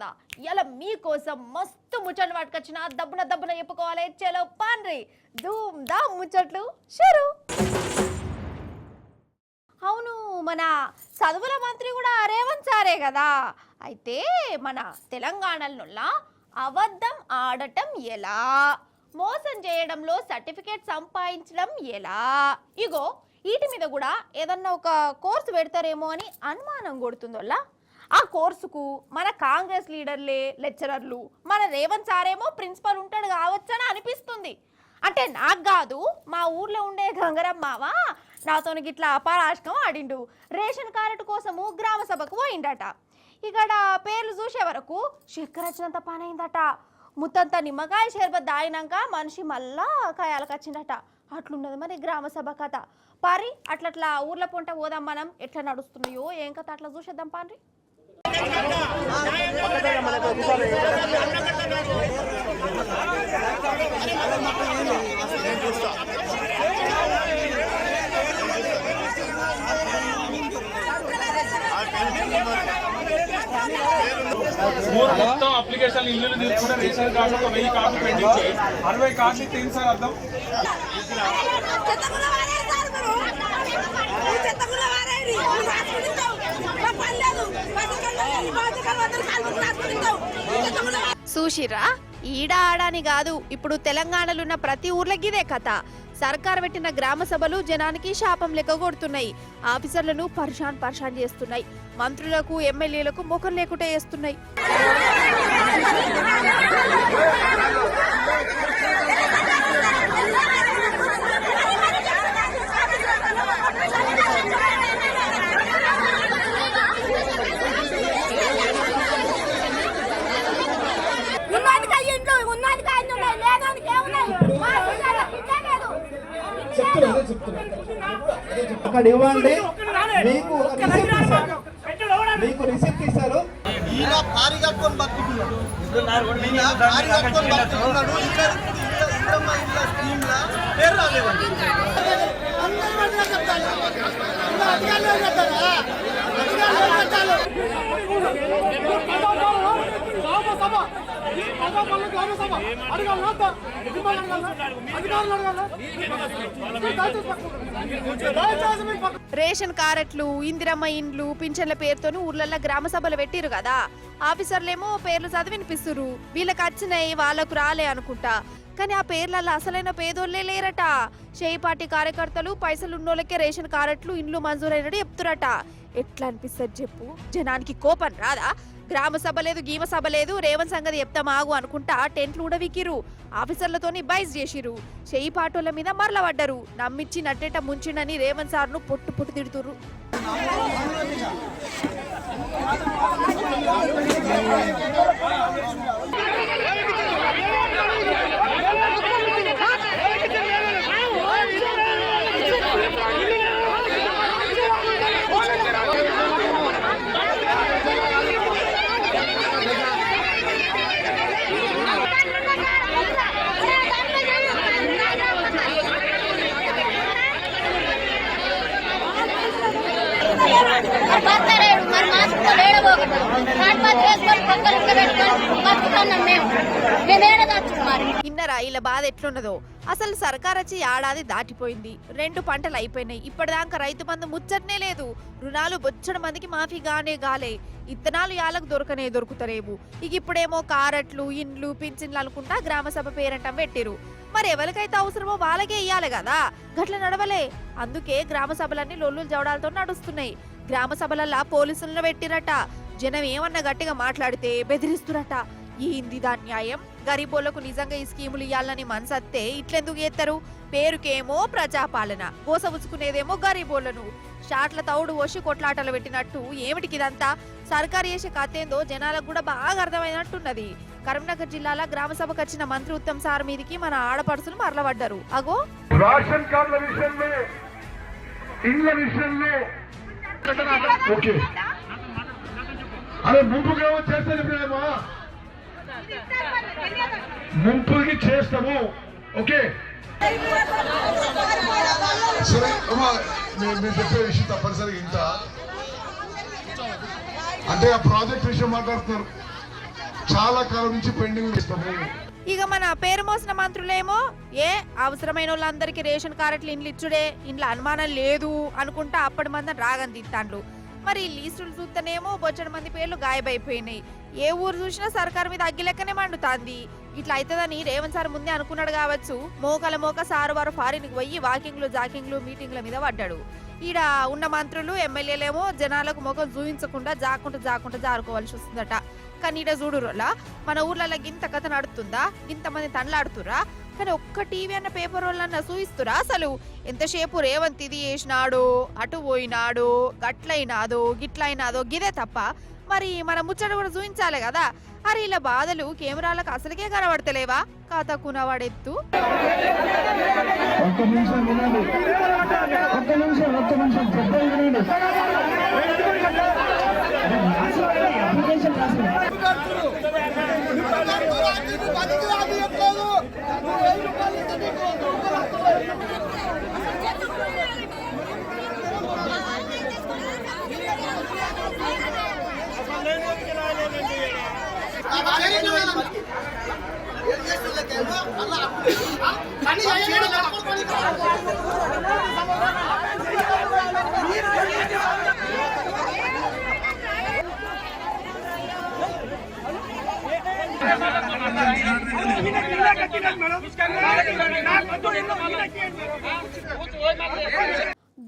కదా ఇలా మీకోసం మస్తు ముచ్చట్లు పట్టుకొచ్చిన దబ్బున చెప్పుకోవాలి చలో పాన్రి ధూమ్ ధామ్ ముచ్చట్లు షురు. అవును మన చదువుల మంత్రి కూడా రేవంత్ సారే కదా. అయితే మన తెలంగాణలో అబద్ధం ఆడటం ఎలా, మోసం చేయడంలో సర్టిఫికేట్ సంపాదించడం ఎలా, ఇగో వీటి మీద కూడా ఏదన్నా ఒక కోర్సు పెడతారేమో అని అనుమానం కొడుతుందోళ్ళ. ఆ కోర్సుకు మన కాంగ్రెస్ లీడర్లే లెక్చరర్లు, మన రేవంత్ సారేమో ప్రిన్సిపల్ ఉంటాడు కావచ్చని అనిపిస్తుంది. అంటే నాకు కాదు, మా ఊర్లో ఉండే గంగరమ్మావ నాతో గిట్లా అపారాశకం ఆడిండు. రేషన్ కార్డు కోసము గ్రామ సభకు పోయిండట. ఇక్కడ పేర్లు చూసే వరకు చక్కెర వచ్చినంత పని అయిందట. ముత్తంతా నిమ్మకాయ షర్బత్ దాయినాక మనిషి మళ్ళా కాయాలకు వచ్చిందట. అట్లున్నది మరి గ్రామ సభ కథ. పారి అట్లట్లా ఊర్ల పొంట పోదాం, మనం ఎట్లా నడుస్తున్నాయో ఏం కథ అట్లా చూసేద్దాం పారి. మొత్తం అప్లికేషన్ ఇల్లు తీసుకుంటే ration card 1000 card pending 60 card తీన్ సార్ అర్థం. చూసిరా ఈడ ఆడాని కాదు, ఇప్పుడు తెలంగాణలో ఉన్న ప్రతి ఊర్లకి ఇదే కథ. సర్కార్ పెట్టిన గ్రామ సభలు జనానికి శాపం లెక్క కొడుతున్నాయి. ఆఫీసర్లను పర్షాన్ చేస్తున్నాయి. మంత్రులకు ఎమ్మెల్యేలకు ముఖం లేకుండా చేస్తున్నాయి. అక్కడ ఇవ్వండి, మీకు రిసిప్ట్ ఇస్తారు. ఈయన భారీ కట్టుకొని బతుకుతున్నాడు. స్కీమ్ లా పేరు రాలేదండి. రేషన్ కార్డులు, ఇందిరమ్మ ఇండ్లు, పింఛన్ల పేరుతోని ఊర్లలో గ్రామ సభలు పెట్టిరు కదా. ఆఫీసర్లేమో పేర్లు చదివి వినిపిస్తురు. వీళ్ళకి వచ్చినాయి వాళ్ళకు రాలే అనుకుంటా. కానీ ఆ పేర్లలో అసలైన పేదోళ్లే లేరట. షేయి పార్టీ కార్యకర్తలు పైసలు ఉన్నోళ్ళకే రేషన్ కార్డులు ఇండ్లు మంజూరైనట్టు చెప్తురట. ఎట్లా అనిపిస్తుంది చెప్పు? జనానికి కోపం రాదా? గ్రామ సభ లేదు, గీమ సభ లేదు, రేవంత్ సంగతి చెప్తాం ఆగు అనుకుంటా టెంట్లు కూడా వికిరు. ఆఫీసర్లతోని బైస్ చేసిరు. షేయి పాటోళ్ల మీద మరల పడ్డరు. నమ్మిచ్చి నట్టేట ముంచిండని రేవంత్ సార్ను పొట్టు తిడుతురు. ఇన్నరా ఇలా బాధ ఎట్లున్నదో. అసలు సర్కార్ వచ్చి ఏడాది దాటిపోయింది, 2 పంటలు అయిపోయినాయి. ఇప్పటిదాకా రైతు బంధు ముచ్చటనే లేదు. రుణాలు బొచ్చడ మందికి మాఫీ గాలే. ఇత్తనాలు యాలకు దొరుకుతలేవు. ఇక ఇప్పుడేమో కారట్లు, ఇండ్లు, పింఛన్లు అనుకుంటా గ్రామ సభ పేరంటం పెట్టిరు. మరి ఎవరికైతే అవసరమో వాళ్ళకే ఇయ్యాలి కదా. గట్ల నడవలే. అందుకే గ్రామ సభలన్నీ లొల్లులు జవడాలతో నడుస్తున్నాయి. గ్రామ సభలల్లా పోలీసులను పెట్టిరట. జనం ఏమన్నా గట్టిగా మాట్లాడితే బెదిరిస్తురట. ఏందిదా న్యాయం? గరీబోళ్లకు నిజంగా ఈ స్కీములు ఇయ్యాలని మనసత్తే ఇట్లెందుకు చేస్తారు? పేరుకేమో ప్రజాపాలన, గోసవుచుకునేదేమో గరీబోళ్లను. షాట్ల తౌడు పోసి కొట్లాటలు పెట్టినట్టు ఏమిటికిదంతా? సర్కారు చేసే కథేందో జనాలకు కూడా బాగా అర్థమైనట్టున్నది. కరీంనగర్ జిల్లాలో గ్రామ సభకు వచ్చిన మంత్రి ఉత్తమ్ సార్ మీదికి మన ఆడపడుసులు మరలబడ్డారు. అగో రేషన్ కార్డుల విషయంలో, ఇండ్ల విషయంలో ఓకే అదే ముంపుకేమో చేస్తాను, ముంపుకి చేస్తాము. ఓకే సరే అమ్మా, మీరు చెప్పే విషయం తప్పనిసరిగా ఇంత అంటే ఆ ప్రాజెక్ట్ విషయం మాట్లాడుతున్నారు. చాలా కాలం నుంచి పెండింగ్ ఇస్తాము. ఇక మన పేరు మోసిన మంత్రులేమో అవసరమైన వాళ్ళందరికీ రేషన్ కార్డులు ఇండ్లు ఇచ్చుడే, ఇంట్లో అనుమానం లేదు అనుకుంటా అప్పటి మంది రాగని తిట్టాండ్లు. మరి లీస్టులు చూస్తేనేమో బొచ్చడి మంది పేర్లు గాయబైపోయినాయి. ఏ ఊరు చూసినా సర్కారు మీద అగ్గిలెక్కనే మండుతాంది. ఇట్లా అవుతుందని రేవంత్ సార్ ముందే అనుకున్నాడు కావచ్చు. మోక సారు వారు ఫారిన్కి పోయి వాకింగ్లు జాకింగ్లు మీటింగ్ల మీద పడ్డాడు. ఈడ ఉన్న మంత్రులు ఎమ్మెల్యేలేమో జనాలకు ముఖం చూపించకుండా జాకుంటా జారుకోవాల్సి వస్తుందట. కానీ ఈడ చూడురోలా మన ఊర్లలో గింత కథ నడుతుందా, ఇంతమంది తండ్లాడుతురా, కానీ ఒక్క టీవీ అన్న పేపర్ వాళ్ళన్న చూయిస్తురా? అసలు ఎంతసేపు రేవంత్ ఇది చేసినాడు, అటు పోయినాడు, గట్లయినాదో గిట్లయినాదో గిదే తప్ప మరి మన ముచ్చట కూడా చూపించాలి కదా. అరే ఇలా బాధలు కెమెరాలకు అసలుకే కనబడతలేవా? కాతకునవాడెత్తు.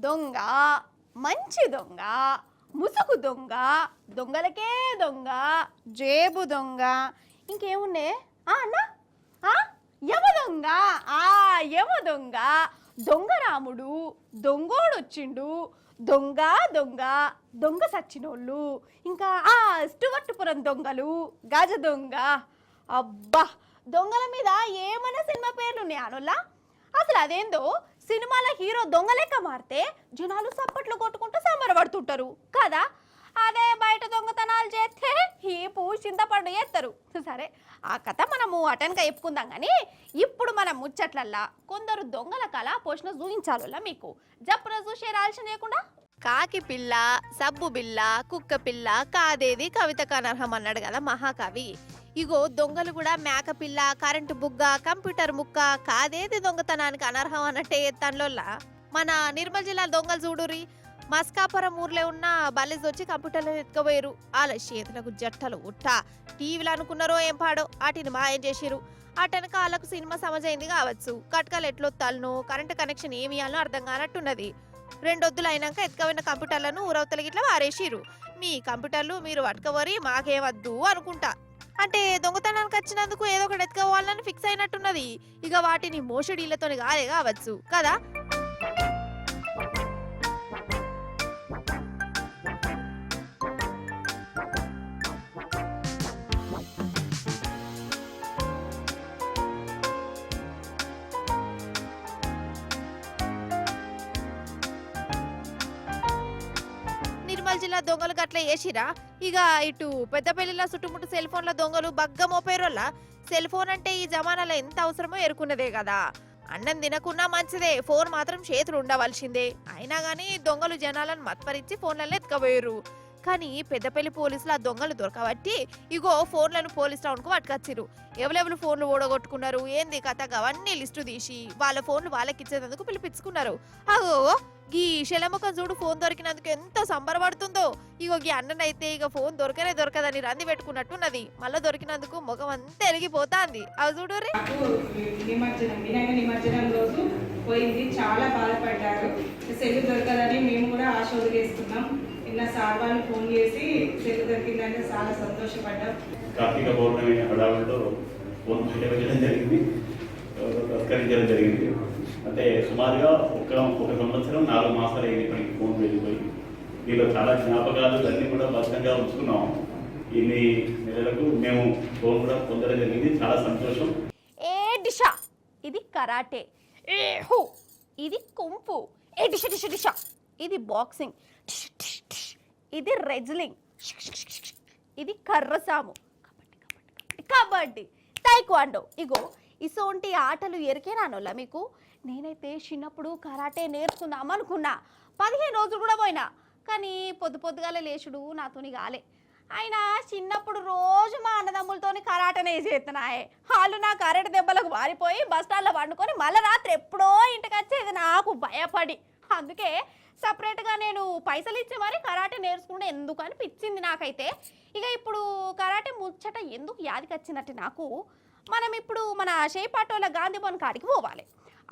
దొంగ, మంచి దొంగ, ముసుగు దొంగ, దొంగలకే దొంగ, జేబు దొంగ, ఇంకేమున్నాయి అన్నా? యమ దొంగ, యమ దొంగ, దొంగరాముడు, దొంగోడొచ్చిండు, దొంగ దొంగ, దొంగ సచ్చినోళ్ళు, ఇంకా స్టువర్టుపురం దొంగలు, గజ దొంగ. అబ్బా, దొంగల మీద ఏమైనా సినిమా పేర్లు ఉన్నాయి అనోళ్ళా? అసలు అదేందో సినిమాల హీరో దొంగ లెక్క మారితే జనాలు సప్పట్లు కొట్టుకుంటూ సంబరపడుతుంటారు కదా. అదే బయట దొంగతనాలు చేస్తే హీపు చింతపండు చేస్తారు. సరే, ఆ కథ మనము అటెన్గా చెప్పుకుందాం. కానీ ఇప్పుడు మనం ముచ్చట్లల్లా కొందరు దొంగల కళ పోషణ చూపించాలా మీకు జప్పున చూసే రాల్సిన లేకుండా. కాకి పిల్ల, సబ్బు బిల్ల, కుక్క పిల్ల కాదేది కవితకు అనర్హం అన్నాడు కదా మహాకవి. ఇగో దొంగలు కూడా మేక పిల్ల, కరెంటు బుగ్గ, కంప్యూటర్ ముక్క కాదేది దొంగతనానికి అనర్హం అన్నట్టే ఎత్తాన్లోలా. మన నిర్మల్ జిల్లా దొంగలు చూడురి, మస్కాపురం ఊర్లో ఉన్న బల్లిస్ వచ్చి కంప్యూటర్లో ఎత్తుకుపోయారు. వాళ్ళ చేతులకు జట్టలు ఉట్టా టీవీలు అనుకున్నారో ఏం పాడో వాటిని మాయం చేసిరు. అటనక వాళ్ళకు సినిమా సమజైంది కావచ్చు. కట్కాలు ఎట్లొత్తాలను, కరెంటు కనెక్షన్ ఏమి ఇవ్వాలో అర్థం కానట్టున్నది. 2 వద్దులు అయినాక ఎత్తుకపోయిన కంప్యూటర్లను ఊరవతలకి ఇట్లా వారేసిరు. మీ కంప్యూటర్లు మీరు పట్టుకోవరి, మాకేమద్దు అనుకుంటా. అంటే దొంగతనానికి వచ్చినందుకు ఏదో ఒకటి ఎత్తుకోవాలని ఫిక్స్ అయినట్టున్నది. ఇక వాటిని మోసడీలతో కాదే కావచ్చు కదా. నిర్మల్ జిల్లా దొంగలు గట్ల వేసిరా. ఇక ఇటు పెద్దపల్లిలో చుట్టుముట్టు సెల్ ఫోన్ల దొంగలు బగ్గ మోపేరోళ్ళ. సెల్ ఫోన్ అంటే ఈ జమానాలో ఎంత అవసరమో ఎరుకున్నదే కదా. అన్నం తినకున్నా మంచిదే, ఫోన్ మాత్రం చేతులు ఉండవలసిందే. అయినా గానీ దొంగలు జనాలను మత్పరించి ఫోన్లలో ఎత్తుకపోయారు. కానీ పెద్దపల్లి పోలీసులు ఆ దొంగలు దొరకబట్టి ఇగో ఫోన్లను పోలీస్ టౌన్కు పట్టుకొచ్చిరు. ఎవరెవరు ఫోన్లు ఓడగొట్టుకున్నారు ఏంది కథ అవన్నీ లిస్టు తీసి వాళ్ళ ఫోన్లు వాళ్ళకి ఇచ్చేందుకు పిలిపించుకున్నారు. అగో గీ శలముఖం చూడు, ఫోన్ దొరికినందుకు ఎంత సంబరపడుతుందో. ఇగో గీ అన్ననైతే ఇక ఫోన్ దొరకదని రంది పెట్టుకున్నట్టున్నది. మళ్ళీ దొరికినందుకు ముఖం అంతా ఎరిగిపోతాంది. అవి చూడు నిమజ్జనం రోజు పోయింది, చాలా బాధపడ్డారు. సెల్ దొరకదని మేము కూడా ఆశ వదిలేస్తున్నాం. నిన్న సార్ వాళ్ళు ఫోన్ చేసి సెల్ దొరికిందంటే చాలా సంతోషపడ్డాం. కార్తీక పౌర్ణమి హడావుల్లో ఫోన్ బయటపెట్టడం జరిగింది, తస్కరించడం జరిగింది. అంటే సుమారుగా ఒక సంవత్సరం 4 మాసాలు అయింది ఇప్పటికి ఫోన్ వెళ్ళిపోయి. దీనిలో చాలా జ్ఞాపకాలు అన్నీ కూడా భద్రంగా ఉంచుకున్నాం. ఇన్ని నెలలకు మేము ఫోన్ కూడా పొందడం జరిగింది, చాలా సంతోషం. ఏ దిశ ఇది కరాటే, ఏ హు ఇది కుంఫు, ఏ దిశ దిశ దిశ ఇది బాక్సింగ్, ఇది రెజ్లింగ్, ఇది కర్రసాము, కబడ్డీ, తైక్వాండో. ఇగో ఇసోంటి ఆటలు ఎరికేనానోళ్ళ మీకు? నేనైతే చిన్నప్పుడు కరాటే నేర్చుకుందాం అనుకున్నా. 15 రోజులు కూడా పోయినా, కానీ పొద్దుగాల లేచుడు నాతోని కాలే. ఆయన చిన్నప్పుడు రోజు మా అన్నదమ్ములతోని కరాటనే చేస్తున్నాయే. వాళ్ళు నా కరెంట్ దెబ్బలకు వారిపోయి బస్టాండ్లో పండుకొని మళ్ళీ రాత్రి ఎప్పుడో ఇంటికి వచ్చేది నాకు భయపడి. అందుకే సపరేట్గా నేను పైసలు ఇచ్చి మరి కరాటే నేర్చుకుంటే ఎందుకు అనిపించింది నాకైతే. ఇక ఇప్పుడు కరాటే ముచ్చట ఎందుకు యాదికి వచ్చినట్టు నాకు, మనం ఇప్పుడు మన షేపాటోళ్ళ గాంధీ భవన్ కాడికి పోవాలి.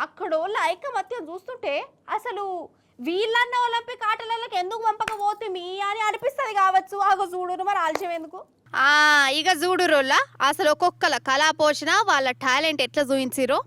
అక్కడోళ్ళ ఐకమత్యం చూస్తుంటే అసలు వీళ్ళన్న ఒలింపిక్ ఆటలకి ఎందుకు పంపకపోతే మీ అని అనిపిస్తుంది కావచ్చు. ఆగో చూడురు మరి ఆలస్యం ఎందుకు. ఇక చూడురోళ్ళ అసలు ఒక్కొక్కల కళా పోషణ వాళ్ళ టాలెంట్ ఎట్లా చూపించిరో.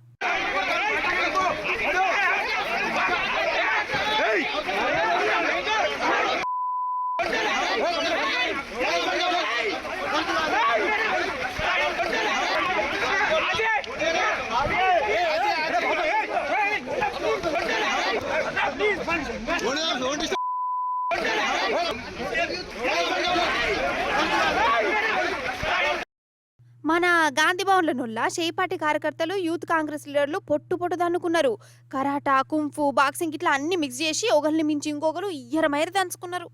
మన గాంధీ భవన్ల నుల్ల షేపాటి కార్యకర్తలు యూత్ కాంగ్రెస్ లీడర్లు పొట్టు దన్నుకున్నారు. కరాటా, కుంఫు, బాక్సింగ్ ఇట్లా అన్ని మిక్స్ చేసి ఒకరిని మించి ఇంకొకరు ఇయ్యరమైరు దంచుకున్నారు.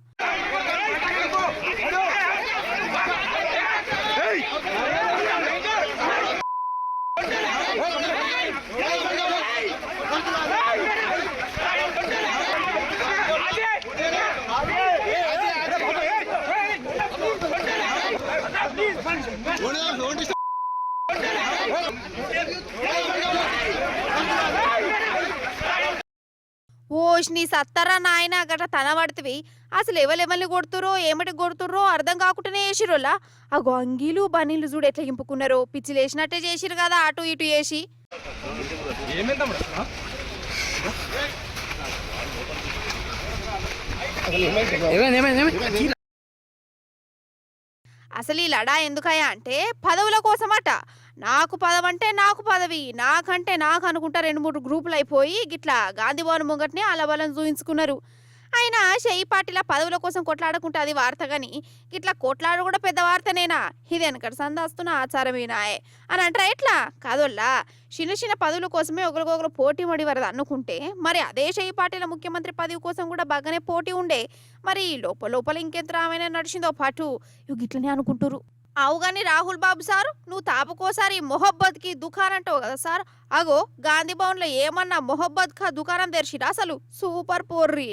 ఓష్ని సత్తరా నాయన గట్రా తనబడితే అసలు ఎవరెవరిని కొడుతురో ఏమిటి కొడుతుర్రో అర్థం కాకుండానే చేసిరోలా. ఆ గొంగీలు బనీలు చూడు ఎట్లా ఇంపుకున్నారో, పిచ్చి లేచినట్టే చేసిరు కదా అటు ఇటు వేసి. అసలు ఈ లడా ఎందుకయ్యా అంటే పదవుల కోసమట. నాకు పదవి అంటే నాకు పదవి, నాకంటే నాకు అనుకుంటా 2-3 గ్రూపులు అయిపోయి గిట్లా గాంధీ భవన్ ముంగట్నే అలబలం చూయించుకున్నారు. అయినా షెయి పార్టీల పదవుల కోసం కొట్లాడుకుంటే అది వార్త కానీ ఇట్లా కొట్లాడు కూడా పెద్ద వార్తనేనా? ఇది వెనకటి సందాస్తున్న ఆచారమేనాయే అని అంటారా ఎట్లా కాదోల్లా. చిన్న పదవుల కోసమే ఒకరికొకరు పోటీ పడి వరద అనుకుంటే మరి అదే షెయి పార్టీల ముఖ్యమంత్రి పదవి కోసం కూడా బాగానే పోటీ ఉండే. మరి లోపల ఇంకెంత రామైనా నడిచిందో పాటు గిట్లనే అనుకుంటురు. అవు కానీ రాహుల్ బాబు సార్, నువ్వు తాపకోసారి మొహబ్బత్కి దుకాణం అంటావు కదా సార్. అగో గాంధీ భవన్లో ఏమన్నా మొహబ్బత్ కా దుకాణం తెరిచిరా? అసలు సూపర్ పోర్రి.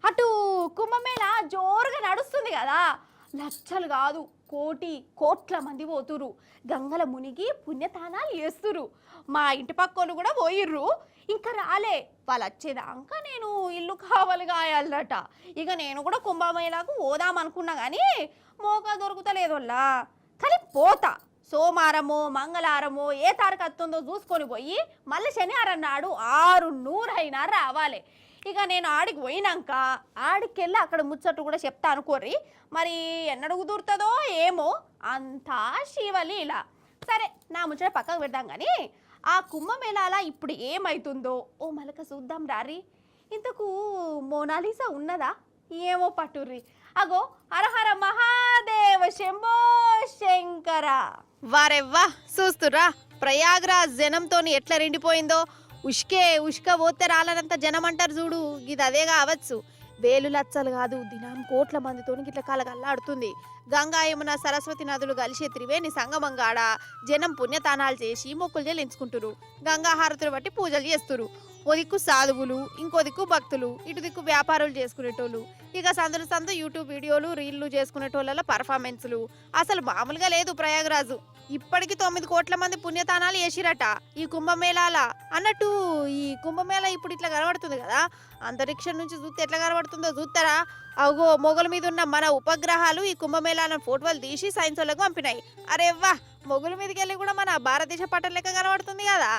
అటు కుంభమేళా జోరుగా నడుస్తుంది కదా, లక్షలు కాదు కోట్ల మంది పోతురు. గంగల మునిగి పుణ్యతానాలు చేస్తురు. మా ఇంటి పక్కోళ్ళు కూడా పోయిర్రు, ఇంకా రాలే. వాళ్ళు వచ్చేదాకా నేను ఇల్లు కావాలి కాయాలట. ఇక నేను కూడా కుంభమేళాకు పోదామనుకున్నా కానీ మోకా దొరుకుతలేదోల్లా. కానీ పోతా. సోమవారమో మంగళవారమో ఏ తారీఖు వస్తుందో చూసుకొని పోయి మళ్ళీ శనివారం నాడు 600 అయినా రావాలి. ఇక నేను ఆడికి పోయినాక ఆడికెళ్ళి అక్కడ ముచ్చట్టు కూడా చెప్తా అనుకోర్రి. మరి ఎన్నడు కుదురుతుందో ఏమో, అంతా శివలీల. సరే నా ముచ్చట పక్కకు పెడదాం కానీ ఆ కుంభమేళాల ఇప్పుడు ఏమవుతుందో ఓ మలక చూద్దాం రారి. ఇంతకు మోనాలిసా ఉన్నదా ఏమో పట్టుర్రి. అగో హరహర మహాదేవ శంభో శంకర. వారెవ్వా చూస్తురా ప్రయాగ్రాజ్ జనంతోని ఎట్లా రెండిపోయిందో. ఉష్క పోతే రాలనంత జనం అంటారు చూడు, ఇది అదే కావచ్చు. వేలు లచ్చలు కాదు, దినం కోట్ల మందితో ఇట్లా కలగల్లాడుతుంది. గంగా యమున సరస్వతి నదులు కలిసే త్రివేణి సంగమంగాడ జనం పుణ్యతానాలు చేసి మొక్కులు చెల్లించుకుంటురు. గంగా హారతులు బట్టి పూజలు చేస్తురు. ఓ దిక్కు సాధువులు, ఇంకో దిక్కు భక్తులు, ఇటు దిక్కు వ్యాపారాలు చేసుకునేటోళ్ళు, ఇక సందు యూట్యూబ్ వీడియోలు రీళ్లు చేసుకునేటోళ్ళ పర్ఫార్మెన్స్లు. అసలు మామూలుగా లేదు ప్రయాగరాజు. ఇప్పటికి 9 కోట్ల మంది పుణ్యతానాలు చేసిరట ఈ కుంభమేళాల. అన్నట్టు ఈ కుంభమేళా ఇప్పుడు ఇట్లా కనబడుతుంది కదా, అంతరిక్షం నుంచి చూస్తే ఎట్లా కనబడుతుందో చూస్తారా? అగో మొగల మీద ఉన్న మన ఉపగ్రహాలు ఈ కుంభమేళాలను ఫోటోలు తీసి సైన్స్ వాళ్ళకు పంపినాయి. అరే వా, మొగల మీదకి వెళ్ళి కూడా మన భారతదేశ పటం లెక్క కనబడుతుంది కదా.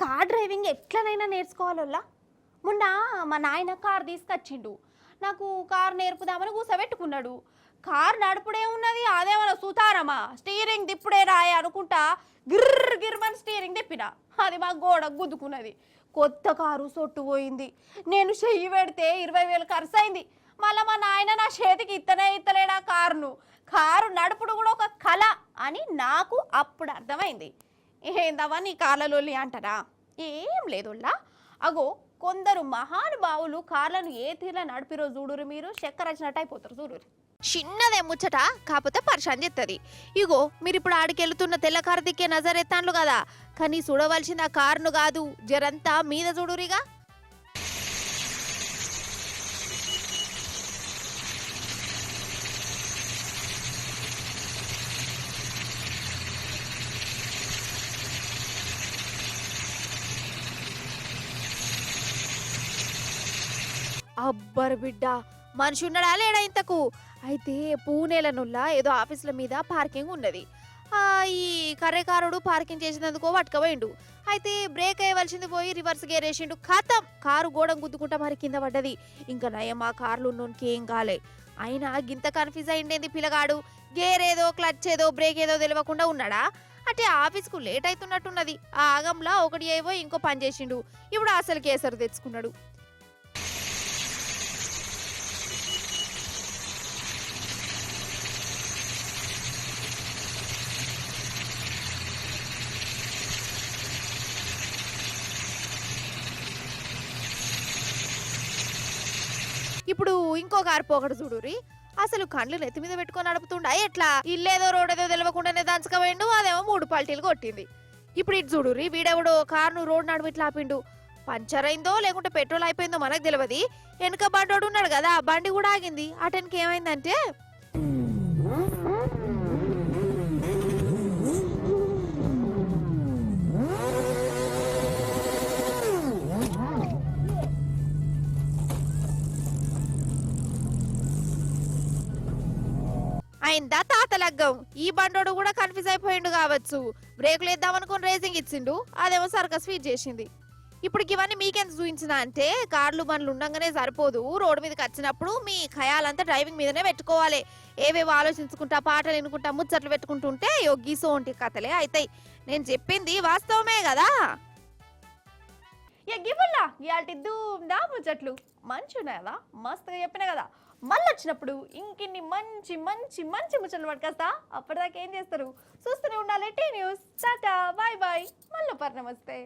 కార్ డ్రైవింగ్ ఎట్లనైనా నేర్చుకోవాలోలా. మొన్న మా నాయన కార్ తీసుకొచ్చిండు, నాకు కార్ నేర్పుదామని కూసబెట్టుకున్నాడు. కారు నడుపుడే ఉన్నది, అదేమన్నా సుతారమా స్టీరింగ్ తిప్పుడే రాయ అనుకుంటా గిర్ర గిర్మని స్టీరింగ్ తిప్పిన, అది మా గోడ గుద్దుకున్నది. కొత్త కారు సొట్టుపోయింది. నేను చెయ్యి పెడితే 20,000 ఖర్చు అయింది. మళ్ళీ మా నాయన నా చేతికి ఇత్తలేడా కారు నడుపుడు కూడా ఒక కళ అని నాకు అప్పుడు అర్థమైంది. ఏందవా నీ కార్లలోలి అంటారా? ఏం లేదుల్లా, అగో కొందరు మహానుభావులు కార్లను ఏ తీరులో నడిపిరో చూడురు, మీరు చక్కర వచ్చినట్టు అయిపోతారు చూడురు. చిన్నదే ముచ్చట, కాకపోతే పరిశాన్ చేస్తుంది. ఇగో మీరు ఇప్పుడు ఆడికెళ్తున్న తెల్ల కారు దిక్కే నజరెత్తాన్లు కదా, కానీ చూడవలసిన ఆ కారును కాదు, జరంతా మీద చూడురిగా. అబ్బర్ బిడ్డ, మనిషి ఉన్నాడా లేడా ఇంతకు? అయితే పూణేలనుల్లా ఏదో ఆఫీసుల మీద పార్కింగ్ ఉన్నది. ఈ కర్రెకారుడు పార్కింగ్ చేసినందుకో పట్టుకపోయిండు. అయితే బ్రేక్ వేయవలసింది పోయి రివర్స్ గేర్ వేసిండు. ఖతం, కారు గోడం గుద్దుకుంటా మరి కింద పడ్డది. ఇంకా నయం ఆ కార్లు ఉన్నోనికి ఏం కాలే. అయినా గింత కన్ఫ్యూజ్ అయిండేంది పిల్లగాడు? గేర్ ఏదో క్లచ్ ఏదో బ్రేక్ ఏదో తెలియకుండా ఉన్నాడా? అంటే ఆఫీస్కు లేట్ అవుతున్నట్టున్నది. ఆ ఆగంలా ఒకటి ఏవో ఇంకో పని చేసిండు. ఇప్పుడు అసలు కేసరు తెచ్చుకున్నాడు. ఇప్పుడు ఇంకో కారు పోకడు చూడురి, అసలు కండ్లు నెత్తి మీద పెట్టుకొని నడుపుతుండా ఎట్లా? ఇల్లేదో రోడేదో తెలియకుండానే దంచకపోయిండు, అదేమో 3 పల్టీలు కొట్టింది. ఇప్పుడు ఇటు చూడురి, వీడెవడో కారును రోడ్ నడుము ఇట్లా ఆపిండు. పంచర్ అయిందో లేకుంటే పెట్రోల్ అయిపోయిందో మనకు తెలియదు. వెనక బండోడు ఉన్నాడు కదా, బండి కూడా ఆగింది. అటెన్కి ఏమైందంటే అయిందా తాతలగ్గం. ఈ బండోడు కూడా కన్ఫ్యూజ్ అయిపోయిండు కావచ్చు. బ్రేకులు వేద్దామనుకుని రేసింగ్ ఇచ్చిండు, అదేమో సర్కస్ ఫీట్ చేసింది. ఇప్పుడు ఇవన్నీ మీకెంత చూపించిన అంటే, కార్లు బండ్లు ఉండగానే సరిపోదు, రోడ్డు మీదకి వచ్చినప్పుడు మీ ఖయాలంతా డ్రైవింగ్ మీదనే పెట్టుకోవాలి. ఏవేవో ఆలోచించుకుంటా, పాటలు వినుకుంటా, ముచ్చట్లు పెట్టుకుంటుంటే గీసో వంటి కథలే అవుతాయి. నేను చెప్పింది వాస్తవమే కదా. గివ్వుల్లా ఇయాల్టి ధూమ్దా ముచ్చట్లు మంచి ఉన్నాయా? మస్తుగా చెప్పిన కదా. మళ్ళీ వచ్చినప్పుడు ఇంకిన్ని మంచి మంచి మంచి ముచ్చట్లు పట్టుకొస్తా. అప్పటిదాకా ఏం చేస్తారు? చూస్తూనే ఉండాలి T News. Tata, bye bye, మళ్ళీ నమస్తే.